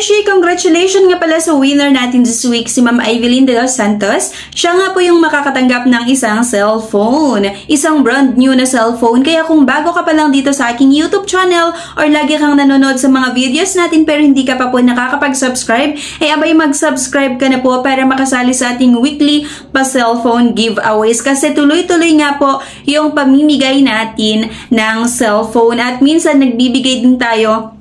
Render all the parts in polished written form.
Beshi, congratulations nga pala sa winner natin this week, si Ma'am Evelyn de los Santos. Siya nga po yung makakatanggap ng isang cellphone. Isang brand new na cellphone. Kaya kung bago ka pa lang dito sa aking YouTube channel or lagi kang nanonood sa mga videos natin pero hindi ka pa po nakakapag-subscribe, abay mag-subscribe ka na po para makasali sa ating weekly pa-cellphone giveaways. Kasi tuloy-tuloy nga po yung pamimigay natin ng cellphone at minsan nagbibigay din tayo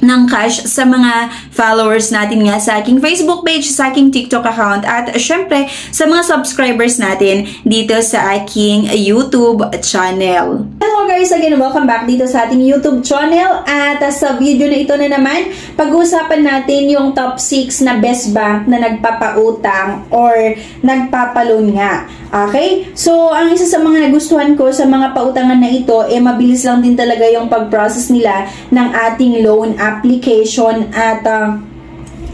ng cash sa mga followers natin nga sa aking Facebook page, sa aking TikTok account, at syempre sa mga subscribers natin dito sa aking YouTube channel. Hello guys, again, welcome back dito sa ating YouTube channel. At sa video na ito na naman, pag-uusapan natin yung top 6 na best bank na nagpapautang or nagpapaloan nga. Okay? So, ang isa sa mga nagustuhan ko sa mga pautangan na ito, mabilis lang din talaga yung pag-process nila ng ating loan application at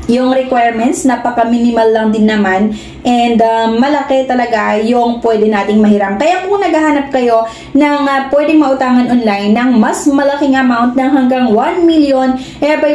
yung requirements, napaka-minimal lang din naman and malaki talaga yung pwede nating mahiram. Kaya kung naghahanap kayo ng pwedeng mautangan online ng mas malaking amount ng hanggang 1 million,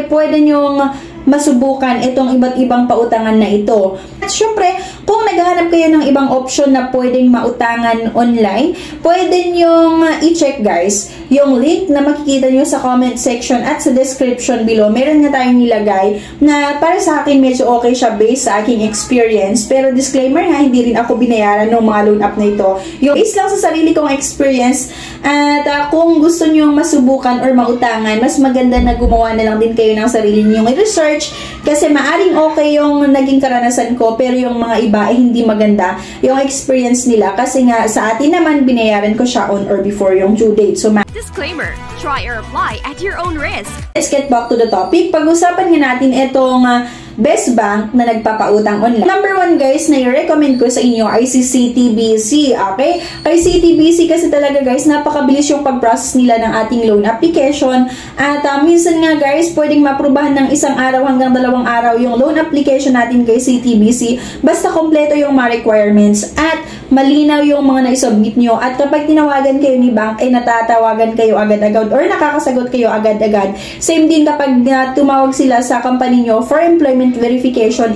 pwede nyong masubukan itong iba't ibang pautangan na ito. At syempre, kung naghahanap kayo ng ibang option na pwedeng mautangan online, pwede nyong i-check guys yung link na makikita nyo sa comment section at sa description below. Meron nga tayong nilagay na para sa akin medyo okay siya based sa aking experience. Pero disclaimer nga, hindi rin ako binayaran ng mga loan app na ito. Yung based lang sa sarili kong experience at kung gusto nyo masubukan or mautangan, mas maganda na gumawa na lang din kayo ng sarili nyong research kasi maaring okay yung naging karanasan ko pero yung mga iba ay hindi maganda yung experience nila kasi nga sa atin naman binayaran ko siya on or before yung due date. So, disclaimer, try or apply at your own risk. Let's get back to the topic. Pag-usapan nga natin itong best bank na nagpapautang online. Number 1 guys na i-recommend ko sa inyo ay si CTBC. Okay? Kay CTBC kasi talaga guys, napakabilis yung pag-process nila ng ating loan application. At minsan nga guys, pwedeng maprubahan ng isang araw hanggang 2 araw yung loan application natin kay CTBC. Basta kompleto yung mga requirements at malinaw yung mga na-submit nyo. At kapag tinawagan kayo ni bank, ay natatawagan kayo agad-agad or nakakasagot kayo agad-agad. Same din kapag tumawag sila sa company nyo for employment verification,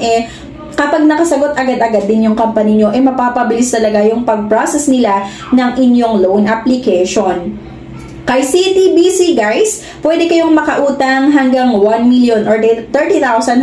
kapag nakasagot agad-agad din yung company nyo, mapapabilis talaga yung pag-process nila ng inyong loan application. Kay CTBC guys, pwede kayong makautang hanggang 1 million or 30,000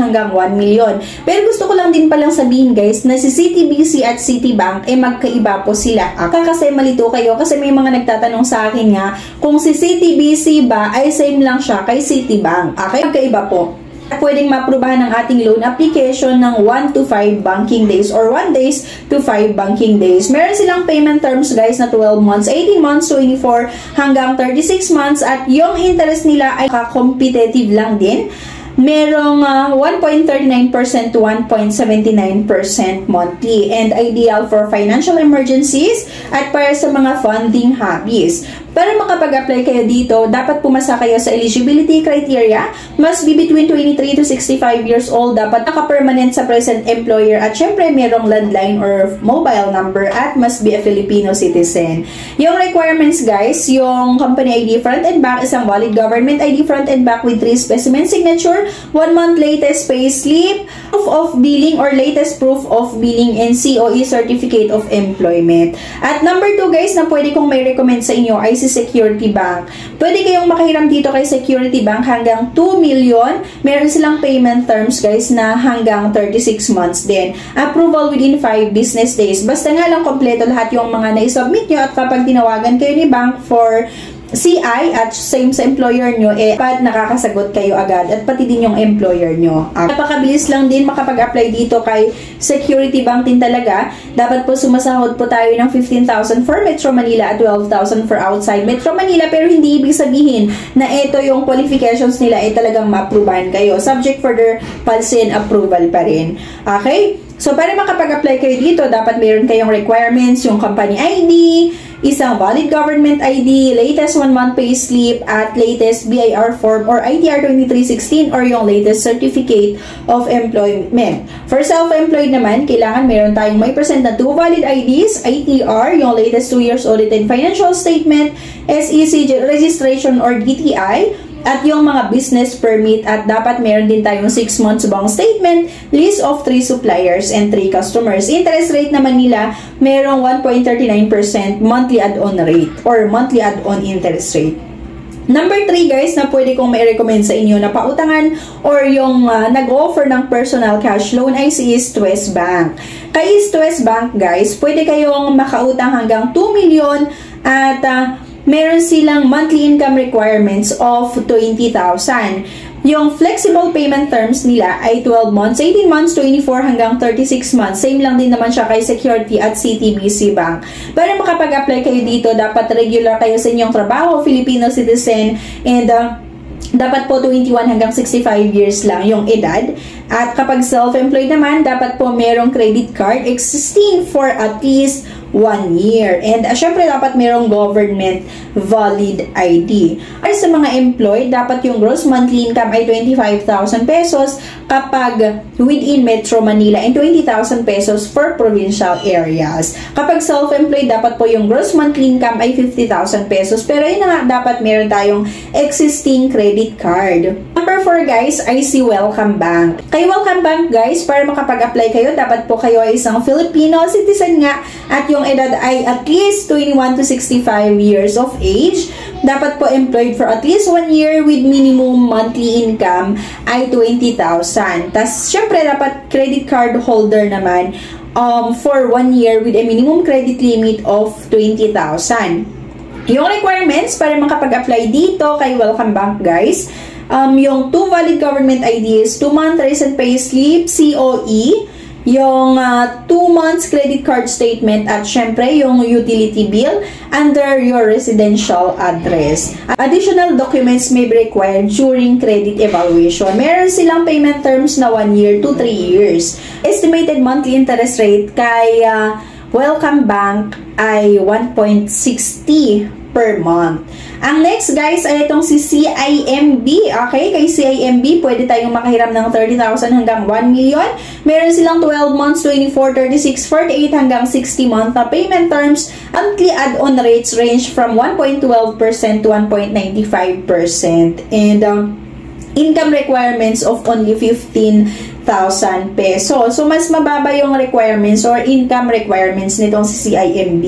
hanggang 1 million. Pero gusto ko lang din palang sabihin guys na si CTBC at Citibank magkaiba po sila. Kasi malito kayo kasi may mga nagtatanong sa akin nga kung si CTBC ba ay same lang siya kay Citibank. Okay? Magkaiba po. Pwedeng maprubahan ng ating loan application ng 1 to 5 banking days or 1 days to 5 banking days. Meron silang payment terms guys na 12 months, 18 months, 24 hanggang 36 months at yung interest nila ay competitive lang din. Merong 1.39% to 1.79% monthly and ideal for financial emergencies at para sa mga funding hobbies. Para makapag-apply kayo dito, dapat pumasa kayo sa eligibility criteria, must be between 23 to 65 years old, dapat naka-permanent sa present employer at syempre merong landline or mobile number at must be a Filipino citizen. Yung requirements guys, yung company ID front and back, isang valid government ID front and back with 3 specimen signature, 1 month latest pay slip, proof of billing or latest proof of billing and COE certificate of employment. At number 2 guys na pwede kong may recommend sa inyo ay si Security Bank. Pwede kayong makahiram dito kay Security Bank hanggang 2 million. Meron silang payment terms guys na hanggang 36 months din. Approval within 5 business days. Basta nga lang kompleto lahat yung mga na-submit nyo at kapag tinawagan kayo ni bank for CI at same sa employer nyo, nakakasagot kayo agad at pati din yung employer nyo. Napakabilis lang din makapag-apply dito kay Security Bank din talaga. Dapat po sumasahod po tayo ng 15,000 for Metro Manila at 12,000 for outside Metro Manila, pero hindi ibig sabihin na ito yung qualifications nila ay talagang ma-approvean kayo. Subject for their policy and approval pa rin. Okay? So, para makapag-apply kayo dito, dapat mayroon kayong requirements, yung company ID, isang valid government ID, latest 1-month pay slip, at latest BIR form or ITR 2316 or yung latest certificate of employment. For self-employed naman, kailangan meron tayong may present na 2 valid IDs, ITR, yung latest 2 years audited financial statement, SEC registration or DTI, at yung mga business permit, at dapat meron din tayong 6 months bank statement, list of 3 suppliers and 3 customers. Interest rate naman nila, merong 1.39% monthly add-on rate or monthly add-on interest rate. Number 3 guys na pwede kong mai-recommend sa inyo na pautangan or yung nag-offer ng personal cash loan ay si East West Bank. Kay East West Bank guys, pwede kayong makautang hanggang 2 million at meron silang monthly income requirements of 20,000. Yung flexible payment terms nila ay 12 months, 18 months, 24 hanggang 36 months. Same lang din naman siya kay Security at CTBC Bank. Pero makapag-apply kayo dito, dapat regular kayo sa inyong trabaho, Filipino citizen, and dapat po 21 hanggang 65 years lang yung edad. At kapag self-employed naman, dapat po merong credit card existing for at least 1 year. And syempre dapat merong government valid ID. At sa mga employed, dapat yung gross monthly income ay 25,000 pesos kapag within Metro Manila and 20,000 pesos for provincial areas. Kapag self-employed, dapat po yung gross monthly income ay 50,000 pesos. Pero yun na nga, dapat meron tayong existing credit card. Number 4 guys ay si Welcome Bank. Kay Welcome Bank guys, para makapag-apply kayo, dapat po kayo ay isang Filipino citizen nga at yung edad ay at least 21 to 65 years of age. Dapat po employed for at least 1 year with minimum monthly income ay 20,000. Tas syempre dapat credit card holder naman for 1 year with a minimum credit limit of 20,000. Yung requirements para makapag-apply dito kay Welcome Bank guys, yung 2 valid government IDs, 2-month recent payslip, COE, yung 2 months credit card statement, at syempre yung utility bill under your residential address. Additional documents may be required during credit evaluation. Meron silang payment terms na 1 year to 3 years. Estimated monthly interest rate kay Welcome Bank ay 1.60 per month. Ang next guys ay itong si CIMB. Okay, kay CIMB pwede tayong makahiram ng 30,000 hanggang 1 million. Meron silang 12 months, 24, 36, 48 hanggang 60 month na payment terms. Monthly add-on rates range from 1.12% to 1.95%. And income requirements of only 15,000 pesos. So, mas mababa yung requirements or income requirements nitong si CIMB.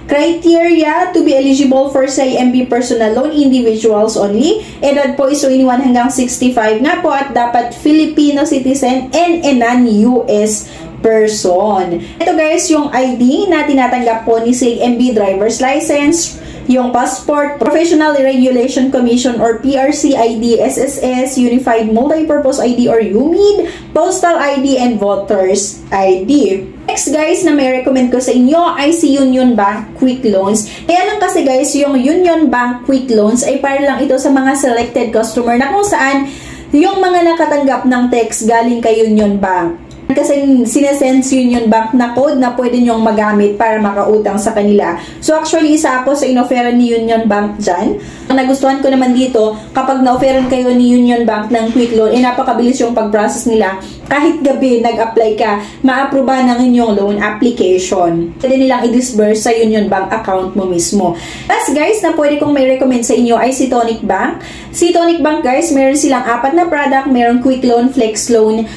Criteria to be eligible for CIMB personal loan, individuals only. Edad po is 21 hanggang 65 nga po at dapat Filipino citizen and a non-US person. Ito guys, yung ID na tinatanggap po ni CIMB, driver's license, yung passport, Professional Regulation Commission or PRC ID, SSS, Unified Multipurpose ID or UMID, Postal ID, and Voters ID. Next guys na may recommend ko sa inyo ay si Union Bank Quick Loans. Kaya lang kasi guys, yung Union Bank Quick Loans ay para lang ito sa mga selected customer na kung saan yung mga nakatanggap ng text galing kay Union Bank. Kasi sinesend si Union Bank na code na pwede nyong magamit para makautang sa kanila. So actually, isa ako sa inoferan ni Union Bank dyan. Ang nagustuhan ko naman dito, kapag na-offeran kayo ni Union Bank ng quick loan, napakabilis yung pag-process nila. Kahit gabi nag-apply ka, ma-aproba ng inyong loan application. Pwede nilang i-disburse sa Union Bank account mo mismo. Last guys, na pwede kong may recommend sa inyo ay si Tonic Bank. Si Tonic Bank guys, meron silang 4 na product. Meron quick loan, flex loan,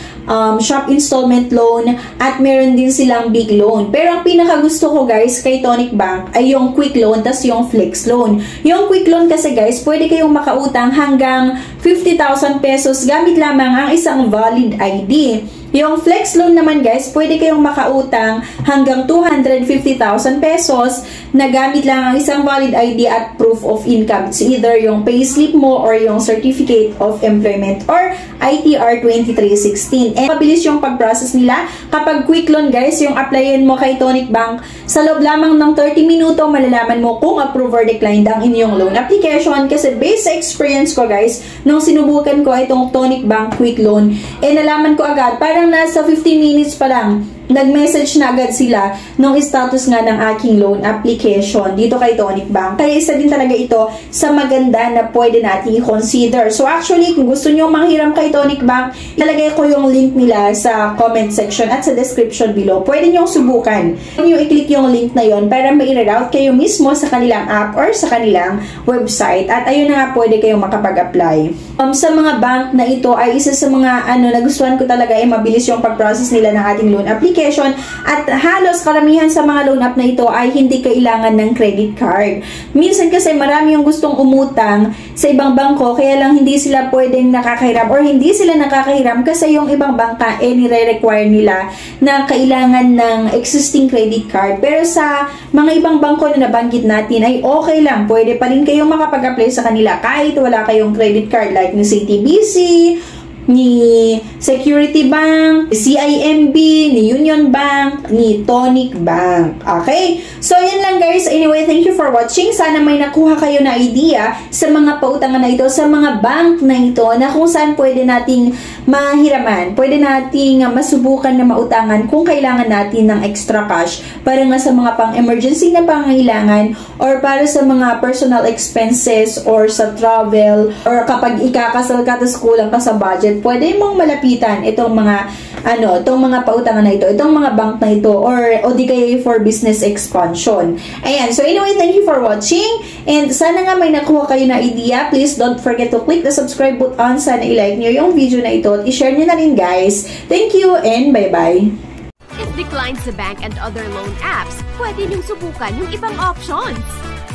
shop installment loan, at meron din silang big loan. Pero ang pinakagusto ko guys kay Tonic Bank ay yung quick loan tas yung flex loan. Yung quick loan kasi guys, pwede kayong makautang hanggang 50,000 pesos gamit lamang ang isang valid ID. Yung flex loan naman guys, pwede kayong makautang hanggang 250,000 pesos na gamit lang ang isang valid ID at proof of income. It's either yung payslip mo or yung Certificate of Employment or ITR 2316. And mabilis yung pag-process nila. Kapag quick loan guys, yung applyin mo kay Tonic Bank, sa loob lamang ng 30 minuto, malalaman mo kung approve or declined ang inyong loan application. Kasi based sa experience ko guys, nung sinubukan ko itong Tonic Bank quick loan, nalaman ko agad, parang nasa 15 minutes pa lang, nag-message na agad sila nung status nga ng aking loan application dito kay Tonic Bank. Kaya isa din talaga ito sa maganda na pwede natin i-consider. So actually, kung gusto nyo manghiram kay Tonic Bank, ilalagay ko yung link nila sa comment section at sa description below. Pwede nyo subukan. Pwede nyo i-click yung link na yon para ma-route kayo mismo sa kanilang app or sa kanilang website. At ayun na nga, pwede kayong makapag-apply. Sa mga bank na ito ay isa sa mga nagustuhan ko talaga ay mabilis yung pag-process nila ng ating loan application. At halos karamihan sa mga loan app na ito ay hindi kailangan ng credit card. Minsan kasi marami yung gustong umutang sa ibang bangko kaya lang hindi sila pwedeng nakakahiram or hindi sila nakakahiram kasi yung ibang bangka nire-require nila na kailangan ng existing credit card. Pero sa mga ibang bangko na nabanggit natin ay okay lang. Pwede pa rin kayong makapag-apply sa kanila kahit wala kayong credit card like ni CTBC, ni Security Bank, ni CIMB, ni Union Bank, ni Tonic Bank. Okay? So, yan lang guys. Anyway, thank you for watching. Sana may nakuha kayo na idea sa mga pautangan na ito, sa mga bank na ito, na kung saan pwede nating mahiraman. Pwede nating masubukan na mautangan kung kailangan natin ng extra cash para nga sa mga pang-emergency na pangangailangan or para sa mga personal expenses or sa travel or kapag ikakasal ka tapos kulang ka sa budget, pwede mong malapitan itong mga itong mga pautangan na ito, itong mga bank na ito, or di kaya for business expansion. Ayan. So anyway, thank you for watching. And sana nga may nakuha kayo na idea. Please don't forget to click the subscribe button. Sana i-like nyo yung video na ito at i-share nyo na rin guys. Thank you and bye-bye. If declined sa bank and other loan apps, pwede niyong subukan yung ibang options.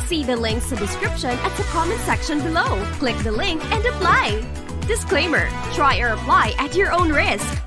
See the links sa description at sa comment section below. Click the link and apply. Disclaimer, try or apply at your own risk.